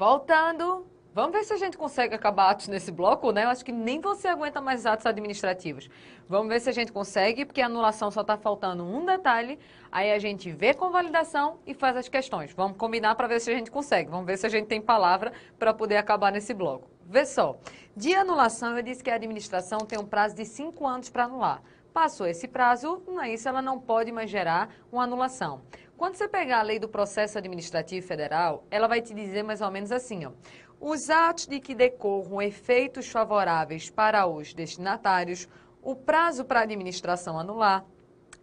Voltando, vamos ver se a gente consegue acabar atos nesse bloco, né? Eu acho que nem você aguenta mais atos administrativos. Vamos ver se a gente consegue, porque a anulação só está faltando um detalhe, aí a gente vê convalidação e faz as questões. Vamos combinar para ver se a gente consegue, vamos ver se a gente tem palavra para poder acabar nesse bloco. Vê só, de anulação eu disse que a administração tem um prazo de 5 anos para anular. Passou esse prazo, não é isso, ela não pode mais gerar uma anulação. Quando você pegar a lei do processo administrativo federal, ela vai te dizer mais ou menos assim, ó. Os atos de que decorram efeitos favoráveis para os destinatários, o prazo para a administração anular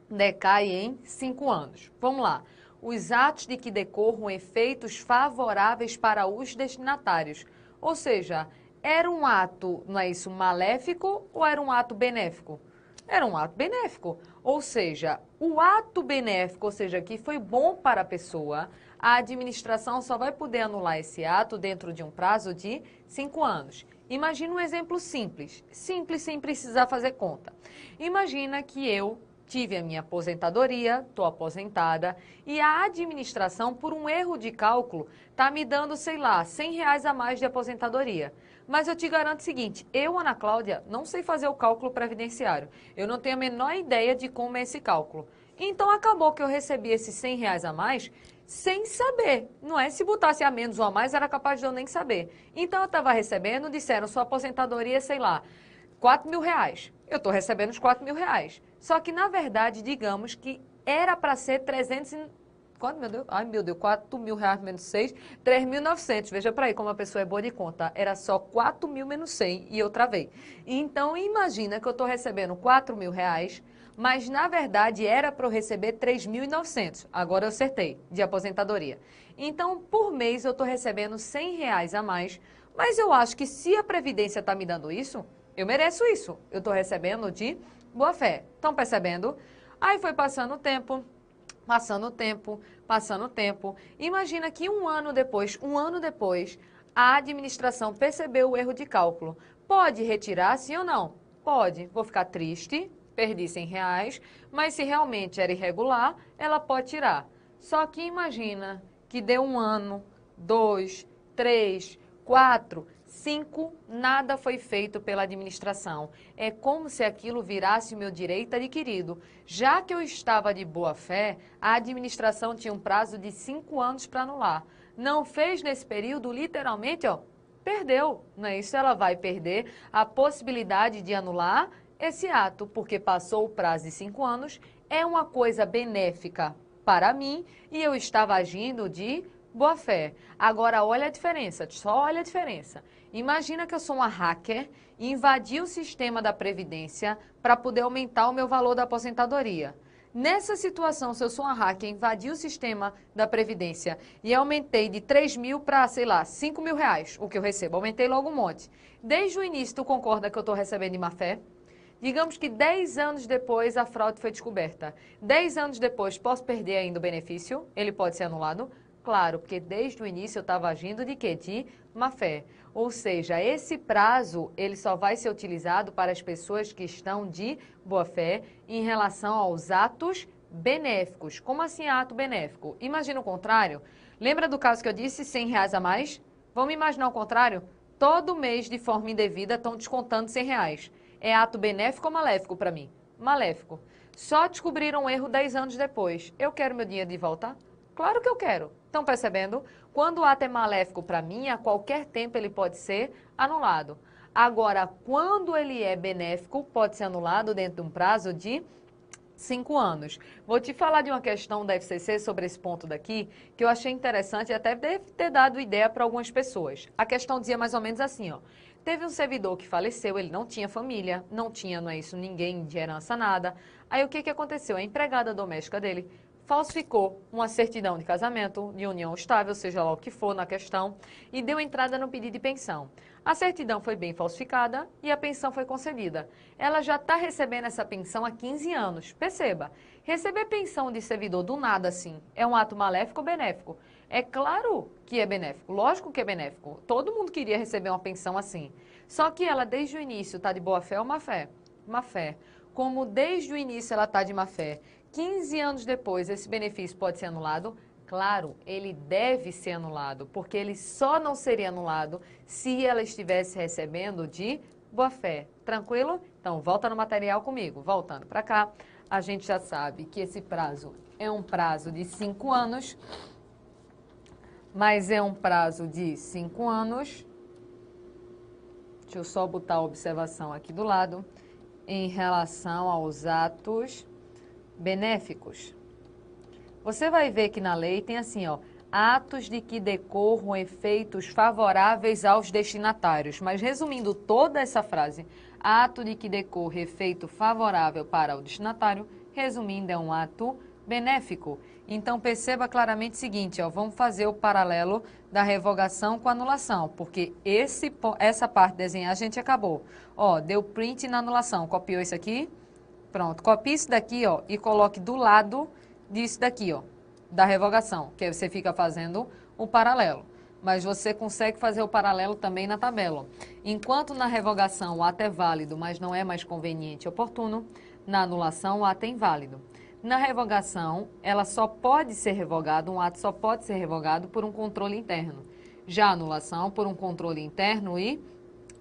decai em 5 anos. Vamos lá. Os atos de que decorram efeitos favoráveis para os destinatários. Ou seja, era um ato, não é isso, maléfico ou era um ato benéfico? Era um ato benéfico, ou seja, o ato benéfico, ou seja, que foi bom para a pessoa, a administração só vai poder anular esse ato dentro de um prazo de 5 anos. Imagina um exemplo simples, simples sem precisar fazer conta. Imagina que eu tive a minha aposentadoria, estou aposentada, e a administração, por um erro de cálculo, está me dando, sei lá, R$ 100 a mais de aposentadoria. Mas eu te garanto o seguinte, eu, Ana Cláudia, não sei fazer o cálculo previdenciário. Eu não tenho a menor ideia de como é esse cálculo. Então, acabou que eu recebi esses R$ 100 a mais sem saber. Não é? Se botasse a menos ou a mais, era capaz de eu nem saber. Então, eu estava recebendo, disseram, sua aposentadoria, sei lá, R$ 4.000. Eu estou recebendo os R$ 4.000. Só que, na verdade, digamos que era para ser 300 Quanto, meu Deus? Ai, meu Deus, R$ 4.000 menos 6, 3.900. Veja para aí como a pessoa é boa de conta. Era só 4.000 menos 100 e eu travei. Então, imagina que eu estou recebendo R$ 4.000, mas, na verdade, era para eu receber 3.900. Agora eu acertei, de aposentadoria. Então, por mês, eu estou recebendo R$ 100 a mais, mas eu acho que se a Previdência está me dando isso, eu mereço isso. Eu estou recebendo de boa fé. Estão percebendo? Aí foi passando o tempo. Passando o tempo, passando o tempo. Imagina que um ano depois, a administração percebeu o erro de cálculo. Pode retirar, sim ou não? Pode. Vou ficar triste, perdi R$ 100, mas se realmente era irregular, ela pode tirar. Só que imagina que deu um ano, 2, 3, 4, 5, nada foi feito pela administração. É como se aquilo virasse o meu direito adquirido. Já que eu estava de boa fé, a administração tinha um prazo de 5 anos para anular. Não fez nesse período, literalmente, ó, perdeu. Não é isso? Ela vai perder a possibilidade de anular esse ato, porque passou o prazo de 5 anos, é uma coisa benéfica para mim e eu estava agindo de boa fé. Agora, olha a diferença, só olha a diferença. Imagina que eu sou uma hacker e invadi o sistema da Previdência para poder aumentar o meu valor da aposentadoria. Nessa situação, se eu sou uma hacker, invadi o sistema da Previdência e aumentei de 3.000 para, sei lá, R$ 5.000, o que eu recebo, aumentei logo um monte. Desde o início, tu concorda que eu estou recebendo de má fé? Digamos que 10 anos depois a fraude foi descoberta. 10 anos depois, posso perder ainda o benefício? Ele pode ser anulado? Claro, porque desde o início eu estava agindo de quê? De má fé. Ou seja, esse prazo ele só vai ser utilizado para as pessoas que estão de boa fé em relação aos atos benéficos. Como assim ato benéfico? Imagina o contrário. Lembra do caso que eu disse, R$ 100 a mais? Vamos imaginar o contrário? Todo mês, de forma indevida, estão descontando R$ 100. É ato benéfico ou maléfico para mim? Maléfico. Só descobriram um erro 10 anos depois. Eu quero meu dinheiro de volta? Claro que eu quero. Estão percebendo? Quando o ato é maléfico para mim, a qualquer tempo ele pode ser anulado. Agora, quando ele é benéfico, pode ser anulado dentro de um prazo de 5 anos. Vou te falar de uma questão da FCC sobre esse ponto daqui, que eu achei interessante e até deve ter dado ideia para algumas pessoas. A questão dizia mais ou menos assim, ó. Teve um servidor que faleceu, ele não tinha família, não tinha, não é isso, ninguém de herança, nada. Aí o que aconteceu? A empregada doméstica dele falsificou uma certidão de casamento, de união estável, seja lá o que for na questão, e deu entrada no pedido de pensão. A certidão foi bem falsificada e a pensão foi concedida. Ela já está recebendo essa pensão há 15 anos. Perceba, receber pensão de servidor do nada assim é um ato maléfico ou benéfico? É claro que é benéfico, lógico que é benéfico. Todo mundo queria receber uma pensão assim. Só que ela desde o início está de boa fé ou má fé? Má fé. Como desde o início ela está de má fé, 15 anos depois esse benefício pode ser anulado? Claro, ele deve ser anulado, porque ele só não seria anulado se ela estivesse recebendo de boa-fé. Tranquilo? Então, volta no material comigo. Voltando para cá, a gente já sabe que esse prazo é um prazo de 5 anos, mas é um prazo de 5 anos. Deixa eu só botar a observação aqui do lado, em relação aos atos benéficos. Você vai ver que na lei tem assim, ó, atos de que decorram efeitos favoráveis aos destinatários. Mas resumindo toda essa frase, ato de que decorra efeito favorável para o destinatário, resumindo, é um ato benéfico. Então perceba claramente o seguinte, ó, vamos fazer o paralelo da revogação com a anulação, porque essa parte de desenhar a gente acabou. Ó, deu print na anulação, copiou isso aqui? Pronto, copie isso daqui, ó, e coloque do lado disso daqui, ó, da revogação, que aí você fica fazendo o paralelo. Mas você consegue fazer o paralelo também na tabela. Enquanto na revogação o ato é válido, mas não é mais conveniente e oportuno, na anulação o ato é inválido. Na revogação, ela só pode ser revogada, um ato só pode ser revogado por um controle interno. Já a anulação, por um controle interno e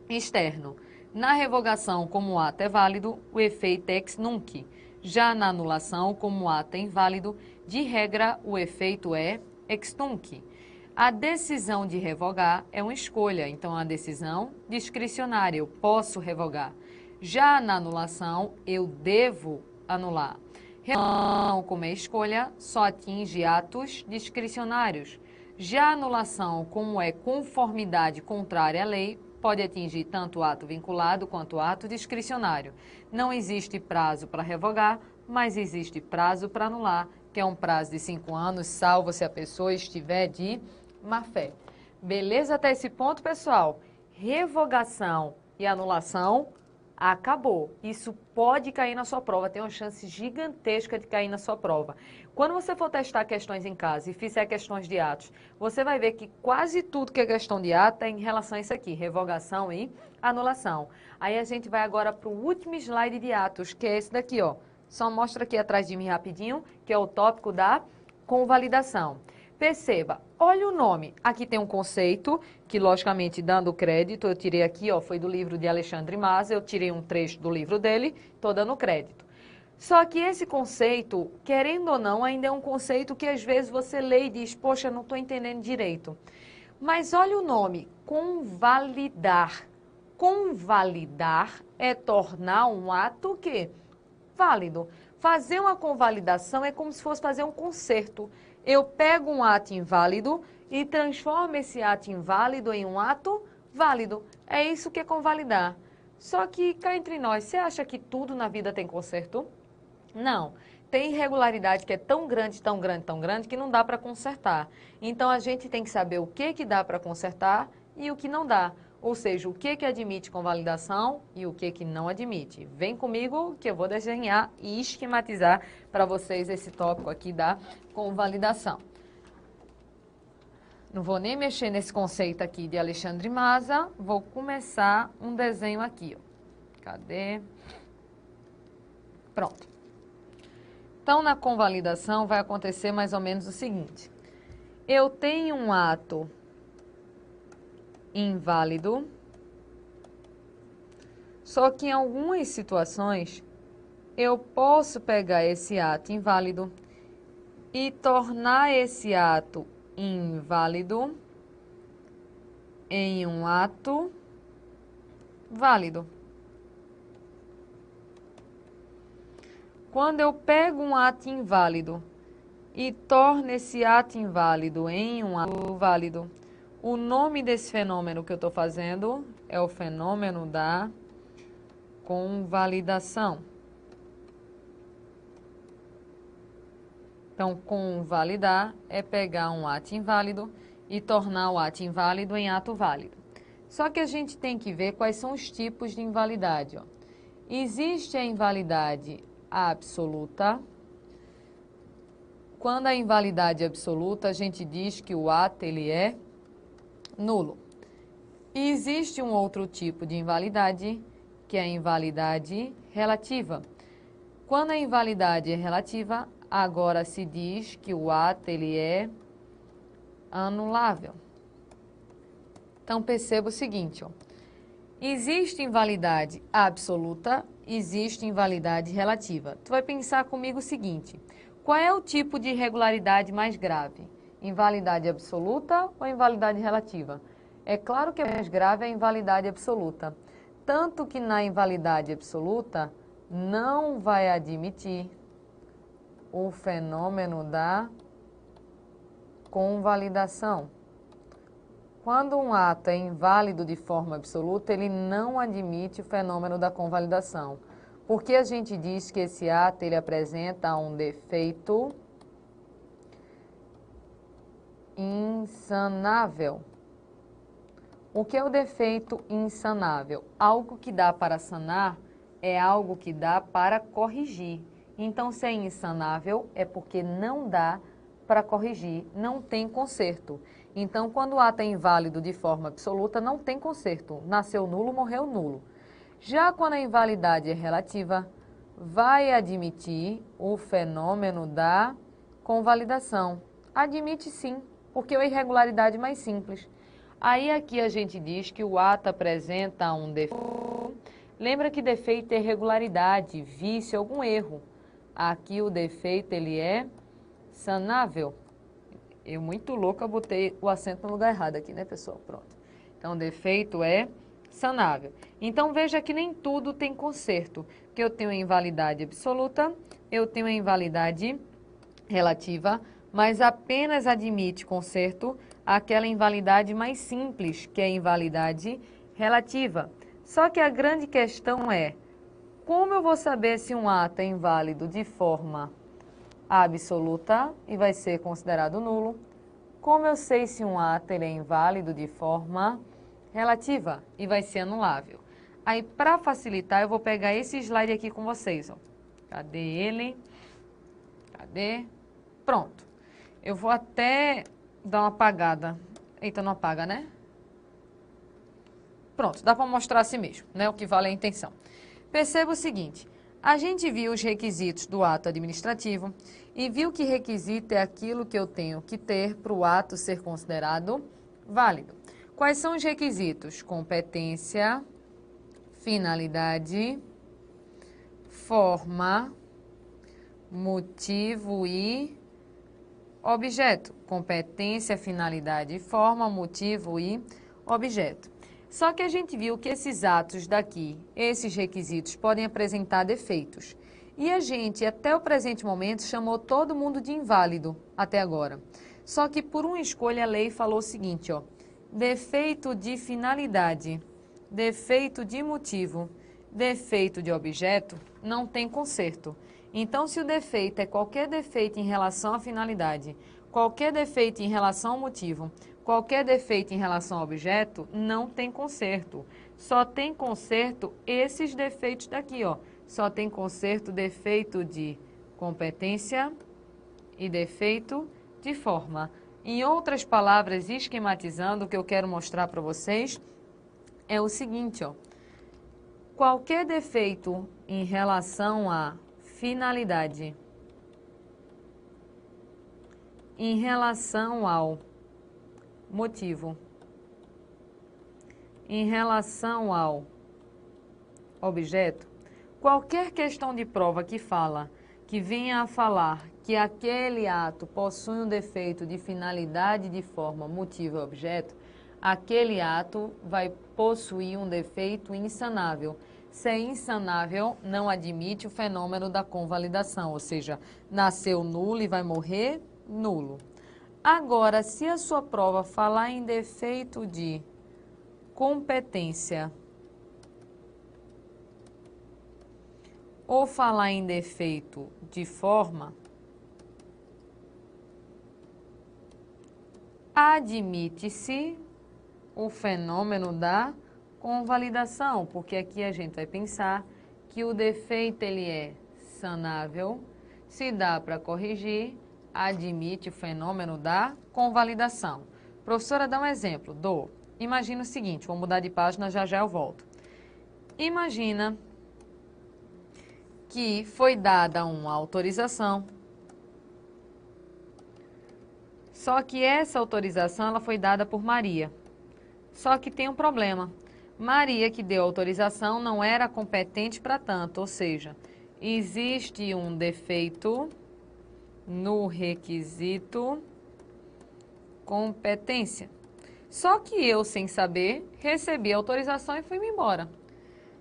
externo. Na revogação, como o ato é válido, o efeito é ex nunc. Já na anulação, como o ato é inválido, de regra, o efeito é ex tunc. A decisão de revogar é uma escolha, então a decisão discricionária, eu posso revogar. Já na anulação, eu devo anular. Revogação, como é escolha, só atinge atos discricionários. Já a anulação, como é conformidade contrária à lei, pode atingir tanto o ato vinculado quanto o ato discricionário. Não existe prazo para revogar, mas existe prazo para anular, que é um prazo de 5 anos, salvo se a pessoa estiver de má-fé. Beleza até esse ponto, pessoal? Revogação e anulação, acabou. Isso pode cair na sua prova, tem uma chance gigantesca de cair na sua prova. Quando você for testar questões em casa e fizer questões de atos, você vai ver que quase tudo que é questão de ato é em relação a isso aqui, revogação e anulação. Aí a gente vai agora para o último slide de atos, que é esse daqui, ó. Só mostra aqui atrás de mim rapidinho, que é o tópico da convalidação. Perceba, olha o nome. Aqui tem um conceito, que logicamente dando crédito, eu tirei aqui, ó, foi do livro de Alexandre Maza, eu tirei um trecho do livro dele, estou dando crédito. Só que esse conceito, querendo ou não, ainda é um conceito que às vezes você lê e diz, poxa, não estou entendendo direito. Mas olha o nome, convalidar. Convalidar é tornar um ato o quê? Válido. Fazer uma convalidação é como se fosse fazer um conserto. Eu pego um ato inválido e transformo esse ato inválido em um ato válido. É isso que é convalidar. Só que, cá entre nós, você acha que tudo na vida tem conserto? Não. Tem irregularidade que é tão grande, tão grande, tão grande, que não dá para consertar. Então, a gente tem que saber o que dá para consertar e o que não dá. Ou seja, o que admite convalidação e o que não admite. Vem comigo que eu vou desenhar e esquematizar para vocês esse tópico aqui da convalidação. Não vou nem mexer nesse conceito aqui de Alexandre Maza, vou começar um desenho aqui, ó. Cadê? Pronto. Então, na convalidação vai acontecer mais ou menos o seguinte. Eu tenho um ato inválido, só que em algumas situações eu posso pegar esse ato inválido e tornar esse ato inválido em um ato válido. Quando eu pego um ato inválido e torno esse ato inválido em um ato válido, o nome desse fenômeno que eu estou fazendo é o fenômeno da convalidação. Então, convalidar é pegar um ato inválido e tornar o ato inválido em ato válido. Só que a gente tem que ver quais são os tipos de invalidade, ó. Existe a invalidade absoluta. Quando a invalidade é absoluta, a gente diz que o ato ele é nulo. E existe um outro tipo de invalidade, que é a invalidade relativa. Quando a invalidade é relativa, agora se diz que o ato ele é anulável. Então, perceba o seguinte, ó. Existe invalidade absoluta, existe invalidade relativa. Tu vai pensar comigo o seguinte, qual é o tipo de irregularidade mais grave? Invalidade absoluta ou invalidade relativa? É claro que a mais grave é a invalidade absoluta. Tanto que na invalidade absoluta não vai admitir o fenômeno da convalidação. Quando um ato é inválido de forma absoluta, ele não admite o fenômeno da convalidação. Porque a gente diz que esse ato ele apresenta um defeito insanável. O que é o defeito insanável? Algo que dá para sanar é algo que dá para corrigir. Então, se é insanável, é porque não dá para corrigir, não tem conserto. Então, quando o ato é inválido de forma absoluta, não tem conserto. Nasceu nulo, morreu nulo. Já quando a invalidade é relativa, vai admitir o fenômeno da convalidação. Admite sim, porque é a irregularidade mais simples. Aí aqui a gente diz que o ato apresenta um defeito. Lembra que defeito é irregularidade, vício, algum erro. Aqui o defeito ele é sanável. Eu, muito louca, botei o acento no lugar errado aqui, né, pessoal? Pronto. Então, o defeito é sanável. Então, veja que nem tudo tem conserto. Que eu tenho a invalidade absoluta, eu tenho a invalidade relativa, mas apenas admite conserto aquela invalidade mais simples, que é a invalidade relativa. Só que a grande questão é, como eu vou saber se um ato é inválido de forma absoluta e vai ser considerado nulo? Como eu sei se um ato ele é inválido de forma relativa e vai ser anulável? Aí, para facilitar, eu vou pegar esse slide aqui com vocês, ó. Cadê ele? Cadê? Pronto. Eu vou até dar uma apagada. Eita, não apaga, né? Pronto, dá para mostrar assim mesmo, né? O que vale é a intenção. Perceba o seguinte, a gente viu os requisitos do ato administrativo e viu que requisito é aquilo que eu tenho que ter para o ato ser considerado válido. Quais são os requisitos? Competência, finalidade, forma, motivo e objeto. Competência, finalidade, forma, motivo e objeto. Só que a gente viu que esses atos daqui, esses requisitos, podem apresentar defeitos. E a gente, até o presente momento, chamou todo mundo de inválido até agora. Só que por uma escolha a lei falou o seguinte, ó, defeito de finalidade, defeito de motivo, defeito de objeto, não tem conserto. Então, se o defeito é qualquer defeito em relação à finalidade, qualquer defeito em relação ao motivo, qualquer defeito em relação ao objeto, não tem conserto. Só tem conserto esses defeitos daqui, ó. Só tem conserto defeito de competência e defeito de forma. Em outras palavras, esquematizando, o que eu quero mostrar para vocês é o seguinte, ó. Qualquer defeito em relação à finalidade, em relação ao motivo, em relação ao objeto, qualquer questão de prova que fala, que venha a falar que aquele ato possui um defeito de finalidade, de forma, motivo e objeto, aquele ato vai possuir um defeito insanável. Se é insanável, não admite o fenômeno da convalidação, ou seja, nasceu nulo e vai morrer nulo. Agora, se a sua prova falar em defeito de competência ou falar em defeito de forma, admite-se o fenômeno da convalidação, porque aqui a gente vai pensar que o defeito ele é sanável, se dá para corrigir, admite o fenômeno da convalidação. Professora, dá um exemplo. Imagina o seguinte, vou mudar de página, já já eu volto. Imagina que foi dada uma autorização Só que essa autorização ela foi dada por Maria. Só que tem um problema. Maria, que deu a autorização, não era competente para tanto, ou seja, existe um defeito no requisito competência. Só que eu, sem saber, recebi a autorização e fui-me embora.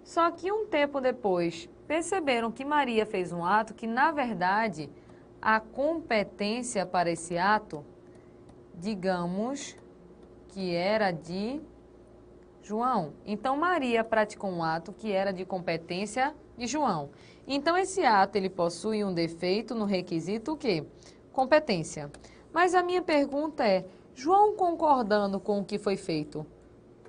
Só que um tempo depois, perceberam que Maria fez um ato que, na verdade, a competência para esse ato, digamos que era de João. Então, Maria praticou um ato que era de competência de João. Então, esse ato, ele possui um defeito no requisito o quê? Competência. Mas a minha pergunta é, João concordando com o que foi feito,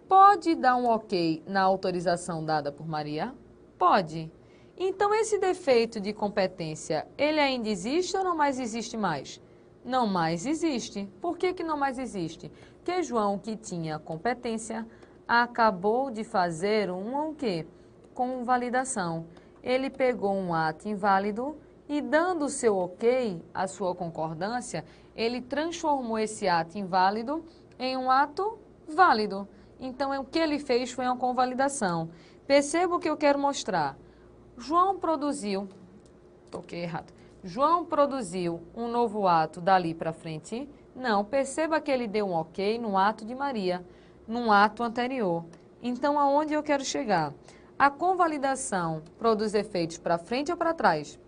pode dar um ok na autorização dada por Maria? Pode. Então, esse defeito de competência, ele ainda existe ou não mais existe mais? Não mais existe. Por que que não mais existe? Porque João, que tinha competência, acabou de fazer o quê? Convalidação. Ele pegou um ato inválido e, dando o seu ok, a sua concordância, ele transformou esse ato inválido em um ato válido. Então, o que ele fez foi uma convalidação. Perceba o que eu quero mostrar. João produziu, toquei errado, João produziu um novo ato dali para frente? Não, perceba que ele deu um ok no ato de Maria, num ato anterior. Então, aonde eu quero chegar? A convalidação produz efeitos para frente ou para trás?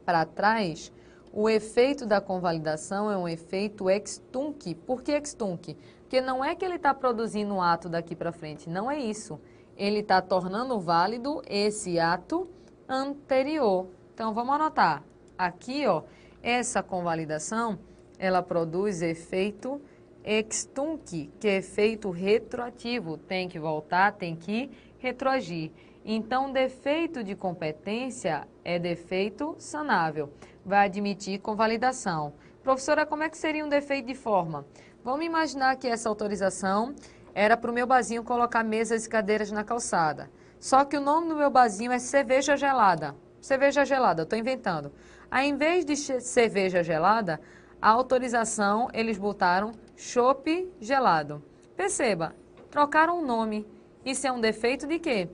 Para trás, o efeito da convalidação é um efeito ex tunc. Por que ex tunc? Porque não é que ele está produzindo um ato daqui para frente, não é isso. Ele está tornando válido esse ato anterior. Então, vamos anotar. Aqui, ó, essa convalidação, ela produz efeito ex tunc, que é efeito retroativo. Tem que voltar, tem que retroagir. Então, defeito de competência é defeito sanável. Vai admitir convalidação. Professora, como é que seria um defeito de forma? Vamos imaginar que essa autorização era para o meu barzinho colocar mesas e cadeiras na calçada. Só que o nome do meu barzinho é cerveja gelada. Cerveja gelada, estou inventando. Aí, em vez de cerveja gelada, a autorização eles botaram chopp gelado. Perceba, trocaram o nome. Isso é um defeito de quê?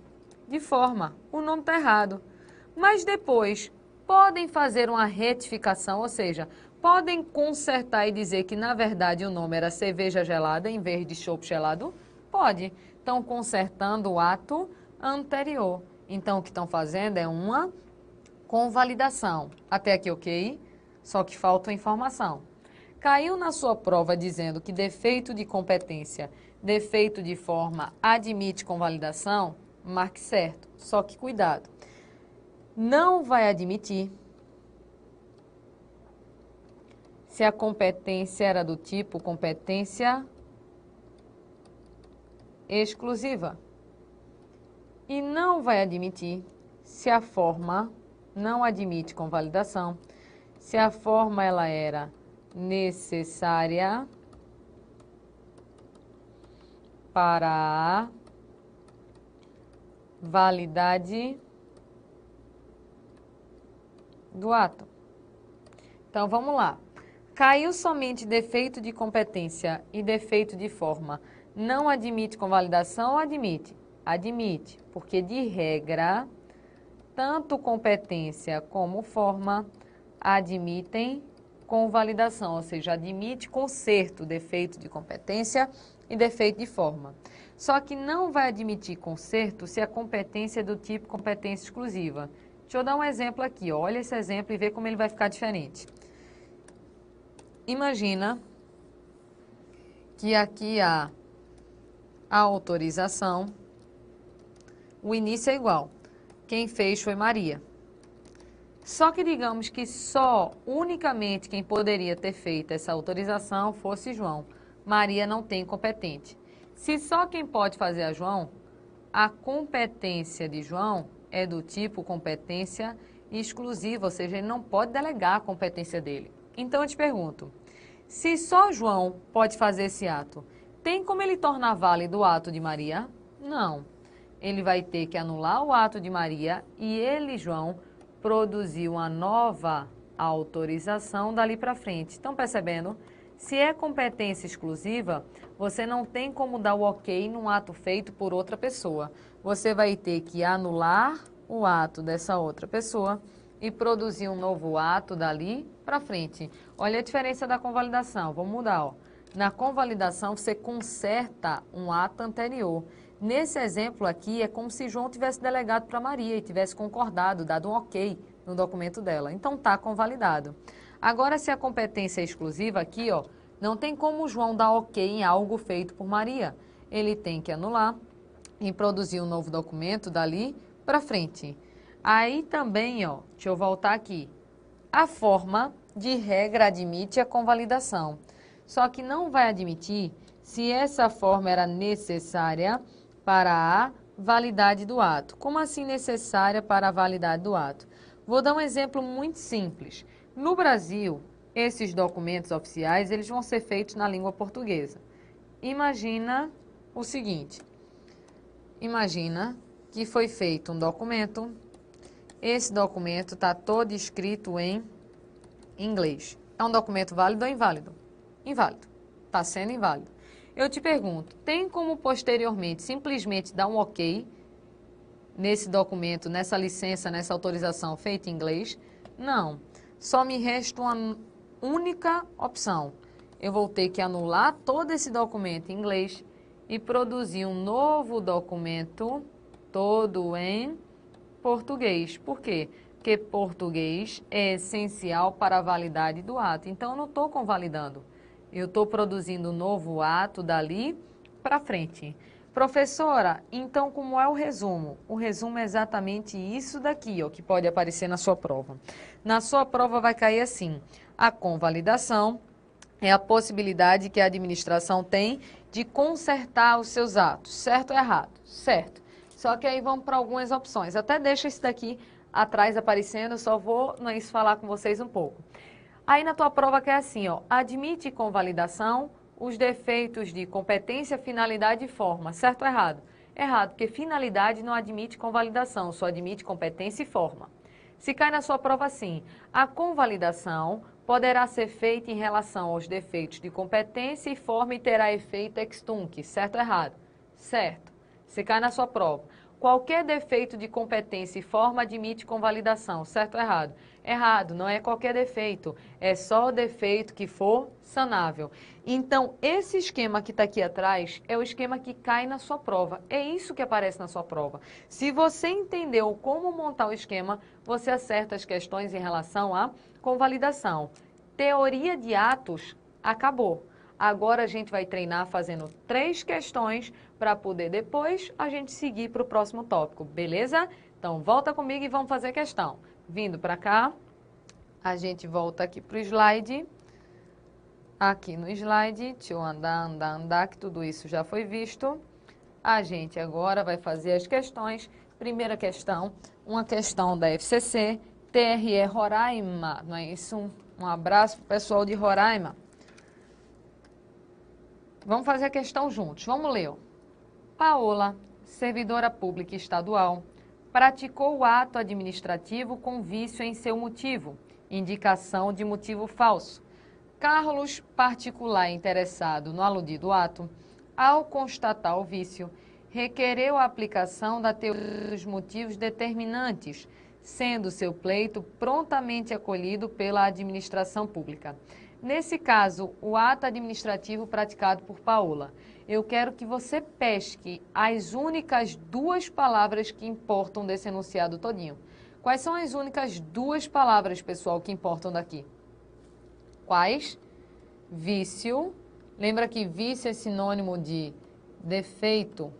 De forma. O nome está errado. Mas depois, podem fazer uma retificação, ou seja, podem consertar e dizer que, na verdade, o nome era cerveja gelada em vez de chopp gelado? Pode. Estão consertando o ato anterior. Então, o que estão fazendo é uma convalidação. Até aqui, ok? Só que falta informação. Caiu na sua prova dizendo que defeito de competência, defeito de forma admite convalidação? Marque certo. Só que cuidado. Não vai admitir se a competência era do tipo competência exclusiva. E não vai admitir se a forma não admite convalidação, se a forma ela era necessária para a validade do ato. Então, vamos lá. Caiu somente defeito de competência e defeito de forma. Não admite convalidação ou admite? Admite, porque de regra, tanto competência como forma admitem convalidação, ou seja, admite conserto, defeito de competência e defeito de forma. Só que não vai admitir conserto se a competência é do tipo competência exclusiva. Deixa eu dar um exemplo aqui. Olha esse exemplo e vê como ele vai ficar diferente. Imagina que aqui há a autorização, o início é igual. Quem fez foi Maria. Só que digamos que unicamente quem poderia ter feito essa autorização fosse João. Maria não tem competente. Se só quem pode fazer é João, a competência de João é do tipo competência exclusiva, ou seja, ele não pode delegar a competência dele. Então eu te pergunto, se só João pode fazer esse ato, tem como ele tornar válido o ato de Maria? Não. Ele vai ter que anular o ato de Maria e ele, João, produzir uma nova autorização dali para frente. Estão percebendo? Se é competência exclusiva, você não tem como dar o ok num ato feito por outra pessoa. Você vai ter que anular o ato dessa outra pessoa e produzir um novo ato dali para frente. Olha a diferença da convalidação. Vamos mudar, ó. Na convalidação, você conserta um ato anterior. Nesse exemplo aqui, é como se João tivesse delegado para Maria e tivesse concordado, dado um ok no documento dela. Então, está convalidado. Agora, se a competência é exclusiva aqui, ó, não tem como o João dar ok em algo feito por Maria. Ele tem que anular e produzir um novo documento dali para frente. Aí também, ó, deixa eu voltar aqui. A forma de regra admite a convalidação. Só que não vai admitir se essa forma era necessária para a validade do ato. Como assim necessária para a validade do ato? Vou dar um exemplo muito simples. No Brasil, esses documentos oficiais, eles vão ser feitos na língua portuguesa. Imagina o seguinte. Imagina que foi feito um documento. Esse documento está todo escrito em inglês. É um documento válido ou inválido? Inválido. Está sendo inválido. Eu te pergunto, tem como posteriormente simplesmente dar um ok nesse documento, nessa licença, nessa autorização feita em inglês? Não. Só me resta uma única opção. Eu vou ter que anular todo esse documento em inglês e produzir um novo documento todo em português. Por quê? Porque português é essencial para a validade do ato. Então, eu não estou convalidando. Eu estou produzindo um novo ato dali para frente. Professora, então como é o resumo? O resumo é exatamente isso daqui, ó, que pode aparecer na sua prova. Na sua prova vai cair assim: a convalidação é a possibilidade que a administração tem de consertar os seus atos, certo ou errado? Certo. Só que aí vamos para algumas opções. Até deixa isso daqui atrás aparecendo, só vou falar com vocês um pouco. Aí na tua prova que é assim, ó, admite convalidação os defeitos de competência, finalidade e forma, certo ou errado? Errado, porque finalidade não admite convalidação, só admite competência e forma. Se cai na sua prova assim, a convalidação poderá ser feita em relação aos defeitos de competência e forma e terá efeito ex tunc, certo ou errado? Certo. Se cai na sua prova, qualquer defeito de competência e forma admite convalidação, certo ou errado? Errado, não é qualquer defeito, é só o defeito que for sanável. Então, esse esquema que está aqui atrás é o esquema que cai na sua prova. É isso que aparece na sua prova. Se você entendeu como montar o esquema, você acerta as questões em relação à convalidação. Teoria de atos, acabou. Agora a gente vai treinar fazendo 3 questões para poder depois a gente seguir para o próximo tópico, beleza? Então, volta comigo e vamos fazer questão. Vindo para cá, a gente volta aqui para o slide. Aqui no slide, deixa eu andar, que tudo isso já foi visto. A gente agora vai fazer as questões. Primeira questão, uma questão da FCC, TRE Roraima, não é isso? Um abraço para o pessoal de Roraima. Vamos fazer a questão juntos. Vamos ler. Paola, servidora pública estadual, praticou o ato administrativo com vício em seu motivo, indicação de motivo falso. Carlos, particular interessado no aludido ato, ao constatar o vício, requereu a aplicação da teoria dos motivos determinantes, sendo seu pleito prontamente acolhido pela administração pública. Nesse caso, o ato administrativo praticado por Paola. Eu quero que você pesque as únicas 2 palavras que importam desse enunciado todinho. Quais são as únicas 2 palavras, pessoal, que importam daqui? Quais? Vício. Lembra que vício é sinônimo de defeito.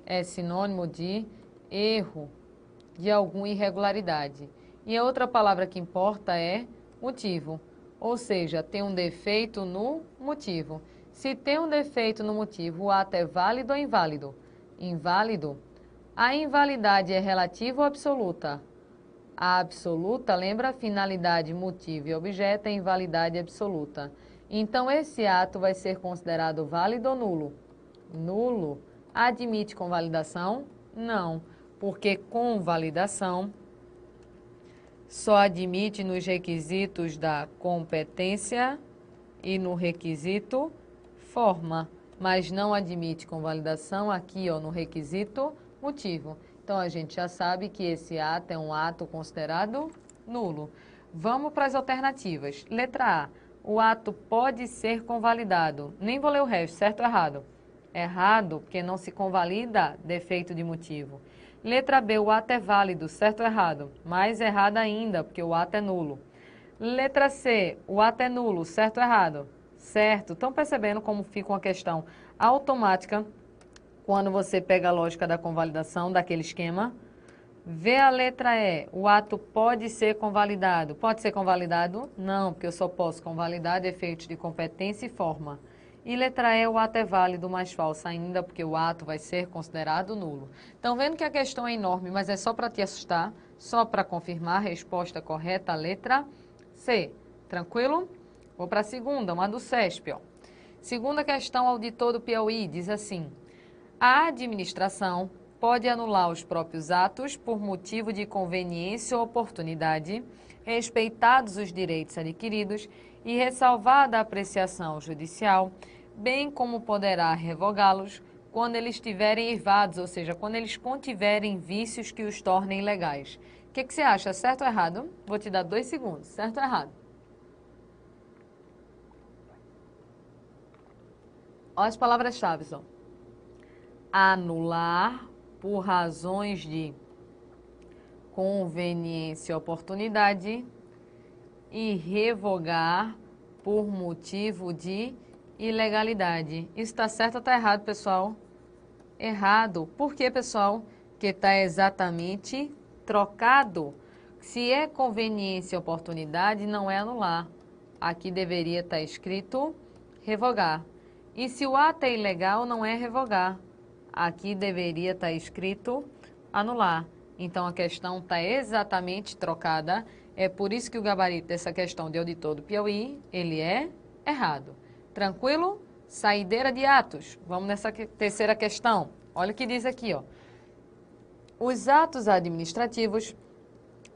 É sinônimo de erro, de alguma irregularidade. E a outra palavra que importa é motivo, ou seja, tem um defeito no motivo. Se tem um defeito no motivo, o ato é válido ou inválido? Inválido. A invalidade é relativa ou absoluta? A absoluta, lembra? Finalidade, motivo e objeto é invalidade absoluta. Então, esse ato vai ser considerado válido ou nulo? Nulo. Admite convalidação? Não, porque convalidação só admite nos requisitos da competência e no requisito forma, mas não admite convalidação aqui, ó, no requisito motivo. Então, a gente já sabe que esse ato é um ato considerado nulo. Vamos para as alternativas. Letra A, o ato pode ser convalidado. Nem vou ler o resto, certo ou errado? Errado, porque não se convalida defeito de motivo. Letra B, o ato é válido, certo ou errado? Mais errado ainda, porque o ato é nulo. Letra C, o ato é nulo, certo ou errado? Certo. Estão percebendo como fica uma questão automática quando você pega a lógica da convalidação, daquele esquema? Vê a letra E, o ato pode ser convalidado. Pode ser convalidado? Não, porque eu só posso convalidar defeitos de competência e forma. E letra E, o ato é válido, mais falso ainda, porque o ato vai ser considerado nulo. Estão vendo que a questão é enorme, mas é só para te assustar, só para confirmar a resposta correta, a letra C. Tranquilo? Vou para a segunda, uma do CESP. Ó. Segunda questão, auditor do Piauí, diz assim: a administração pode anular os próprios atos por motivo de conveniência ou oportunidade, respeitados os direitos adquiridos e ressalvada a apreciação judicial, bem como poderá revogá-los quando eles estiverem ervados, ou seja, quando eles contiverem vícios que os tornem ilegais. O que você acha, certo ou errado? Vou te dar 2 segundos, certo ou errado? Olha as palavras-chave, ó. Anular por razões de conveniência e oportunidade e revogar por motivo de ilegalidade. Isso está certo ou está errado, pessoal? Errado. Por quê, pessoal? Porque está exatamente trocado. Se é conveniência e oportunidade, não é anular. Aqui deveria estar escrito revogar. E se o ato é ilegal, não é revogar. Aqui deveria estar escrito anular. Então, a questão está exatamente trocada. É por isso que o gabarito dessa questão de auditor do Piauí, ele é errado. Tranquilo? Saideira de atos. Vamos nessa terceira questão. Olha o que diz aqui, ó. Os atos administrativos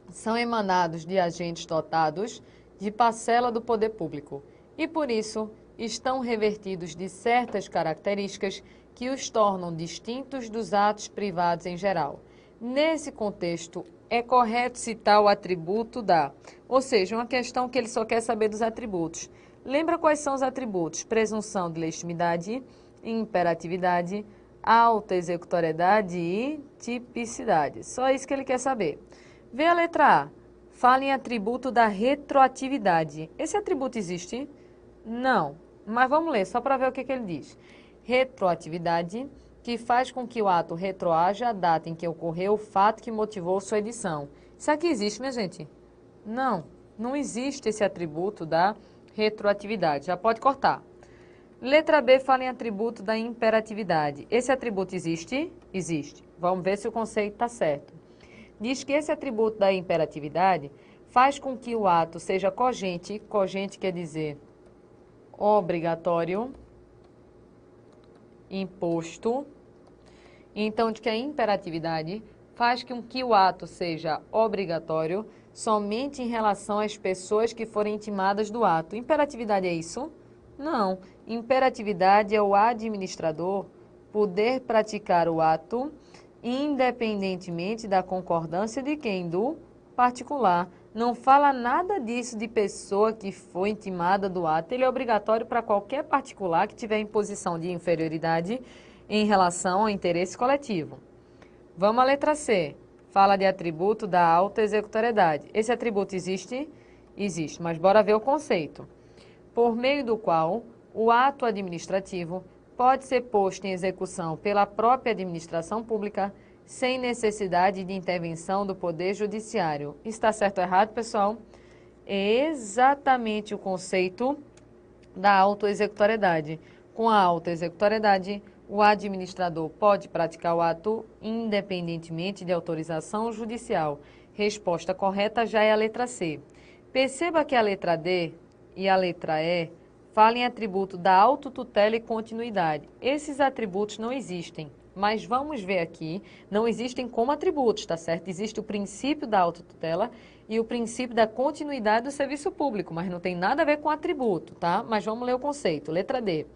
são emanados de agentes dotados de parcela do poder público e, por isso, estão revertidos de certas características que os tornam distintos dos atos privados em geral. Nesse contexto, é correto citar o atributo da, ou seja, uma questão que ele só quer saber dos atributos. Lembra quais são os atributos? Presunção de legitimidade, imperatividade, alta executoriedade e tipicidade. Só isso que ele quer saber. Vê a letra A. Fala em atributo da retroatividade. Esse atributo existe? Não. Mas vamos ler, só para ver o que ele diz. Retroatividade, que faz com que o ato retroaja a data em que ocorreu o fato que motivou sua edição. Isso aqui existe, minha gente? Não, não existe esse atributo da retroatividade. Já pode cortar. Letra B fala em atributo da imperatividade. Esse atributo existe? Existe. Vamos ver se o conceito está certo. Diz que esse atributo da imperatividade faz com que o ato seja cogente. Cogente quer dizer obrigatório, imposto. Então, de que a imperatividade faz com que o ato seja obrigatório somente em relação às pessoas que forem intimadas do ato. Imperatividade é isso? Não. Imperatividade é o administrador poder praticar o ato independentemente da concordância de quem? Do particular. Não fala nada disso de pessoa que foi intimada do ato. Ele é obrigatório para qualquer particular que tiver em posição de inferioridade em relação ao interesse coletivo. Vamos à letra C. Fala de atributo da alta executoriedade. Esse atributo existe? Existe, mas bora ver o conceito. Por meio do qual o ato administrativo pode ser posto em execução pela própria administração pública sem necessidade de intervenção do Poder Judiciário. Está certo ou errado, pessoal? É exatamente o conceito da autoexecutoriedade. Com a autoexecutoriedade, o administrador pode praticar o ato independentemente de autorização judicial. Resposta correta já é a letra C. Perceba que a letra D e a letra E falam em atributo da autotutela e continuidade. Esses atributos não existem. Mas vamos ver aqui, não existem como atributos, tá certo? Existe o princípio da autotutela e o princípio da continuidade do serviço público, mas não tem nada a ver com atributo, tá? Mas vamos ler o conceito. Letra D.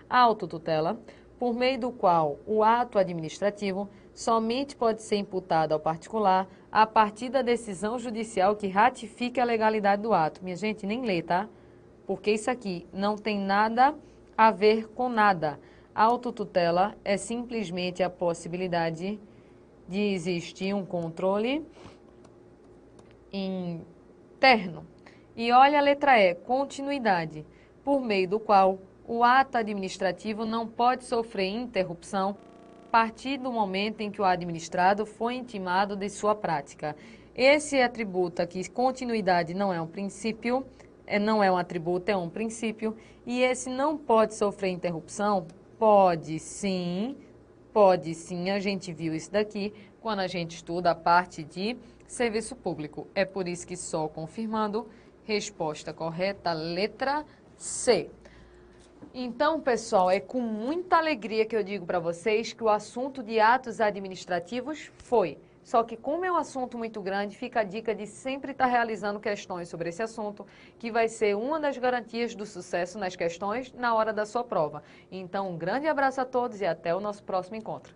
A autotutela, por meio do qual o ato administrativo somente pode ser imputado ao particular a partir da decisão judicial que ratifique a legalidade do ato. Minha gente, nem lê, tá? Porque isso aqui não tem nada a ver com nada. A autotutela é simplesmente a possibilidade de existir um controle interno. E olha a letra E, continuidade, por meio do qual o ato administrativo não pode sofrer interrupção a partir do momento em que o administrado foi intimado de sua prática. Esse atributo aqui, continuidade, não é um princípio, não é um atributo, é um princípio. E esse não pode sofrer interrupção? Pode sim, a gente viu isso daqui quando a gente estuda a parte de serviço público. É por isso que só confirmando, resposta correta, letra C. Então, pessoal, é com muita alegria que eu digo para vocês que o assunto de atos administrativos foi. Só que como é um assunto muito grande, fica a dica de sempre estar realizando questões sobre esse assunto, que vai ser uma das garantias do sucesso nas questões na hora da sua prova. Então, um grande abraço a todos e até o nosso próximo encontro.